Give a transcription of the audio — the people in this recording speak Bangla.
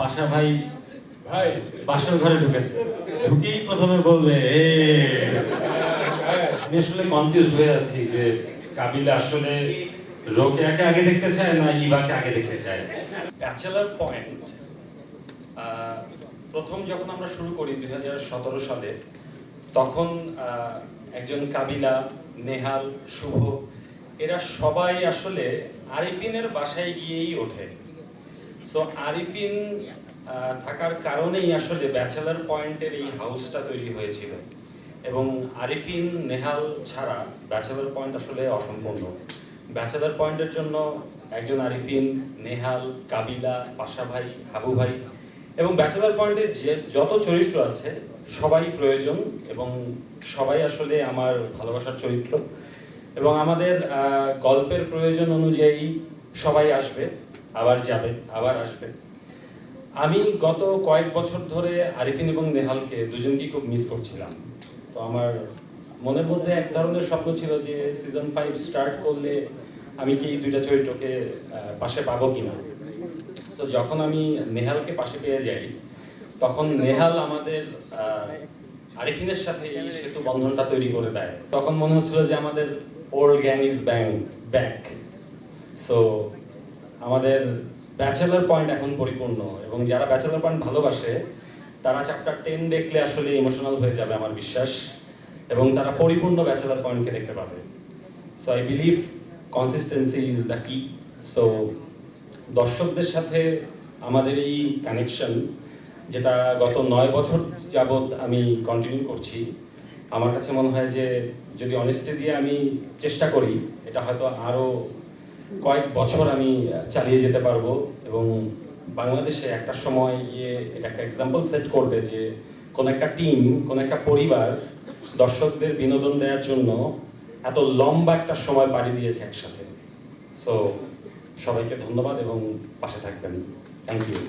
পাশা ভাই ভাই বাসর ঘরে ঢুকেছে, ঢুকেই প্রথমে বলবে আমি আসলে কনফিউজড হয়ে আছি যে কাবিলা আসলে রোকেয়াকে আগে দেখতে চায় না ইভাকে আগে দেখতে চায়। ব্যাচেলার পয়েন্ট প্রথম যখন আমরা শুরু করি 2017 সালে, তখন একজন কাবিলা, নেহাল, শুভ এরা সবাই আসলে আরিফিনের বাসায় গিয়েই ওঠে। সো আরিফিন থাকার কারণেই আসলে ব্যাচেলার পয়েন্টের এই হাউসটা তৈরি হয়েছিল, এবং আরিফিন নেহাল ছাড়া ব্যাচেলার পয়েন্ট আসলে অসম্পূর্ণ। ব্যাচেলার পয়েন্টের জন্য একজন আরিফিন, নেহাল, কাবিলা, পাশা ভাই, হাবু ভাই এবং ব্যাচেলার পয়েন্টে যে যত চরিত্র আছে সবাই প্রয়োজন, এবং সবাই আসলে আমার ভালোবাসার চরিত্র, এবং আমাদের গল্পের প্রয়োজন অনুযায়ী সবাই আসবে, আবার যাবে, আবার আসবে। আমি গত কয়েক বছর ধরে আরিফিন এবং নেহালকে দুজনকেই খুব মিস করছিলাম। তো আমার মনের মধ্যে এক ধরনের স্বপ্ন ছিল যে সিজন 5 স্টার্ট করলে আমি কি এই দুইটা চরিত্রকে পাশে পাবো কিনা। তো যখন আমি নেহালকে পাশে পেয়ে যাই, তখন নেহাল আমাদের আরিফিনের সাথে এই সেতু বন্ধনটা তৈরি করে দেয়। তখন মনে হচ্ছিল যে আমাদের old gang is back. So আমাদের ব্যাচেলার পয়েন্ট এখন পরিপূর্ণ, এবং যারা ব্যাচেলার পয়েন্ট ভালোবাসে তারা চ্যাপ্টার 10 দেখলে আসলে ইমোশনাল হয়ে যাবে আমার বিশ্বাস, এবং তারা পরিপূর্ণ ব্যাচেলার পয়েন্টকে দেখতে পাবে। So I believe consistency is the কি। সো দর্শকদের সাথে আমাদের এই কানেকশন, যেটা গত 9 বছর যাবৎ আমি কন্টিনিউ করছি, আমার কাছে মনে হয় যে যদি অনেস্টি দিয়ে আমি চেষ্টা করি, এটা হয়তো আরো কয়েক বছর আমি চালিয়ে যেতে পারবো, এবং বাংলাদেশে একটা সময় গিয়ে এটা একটা এক্সাম্পল সেট করবে যে কোন একটা টিম, কোন একটা পরিবার দর্শকদের বিনোদন দেওয়ার জন্য এত লম্বা একটা সময় পাড়ি দিয়েছে একসাথে। সো সবাইকে ধন্যবাদ এবং পাশে থাকবেন। Thank you.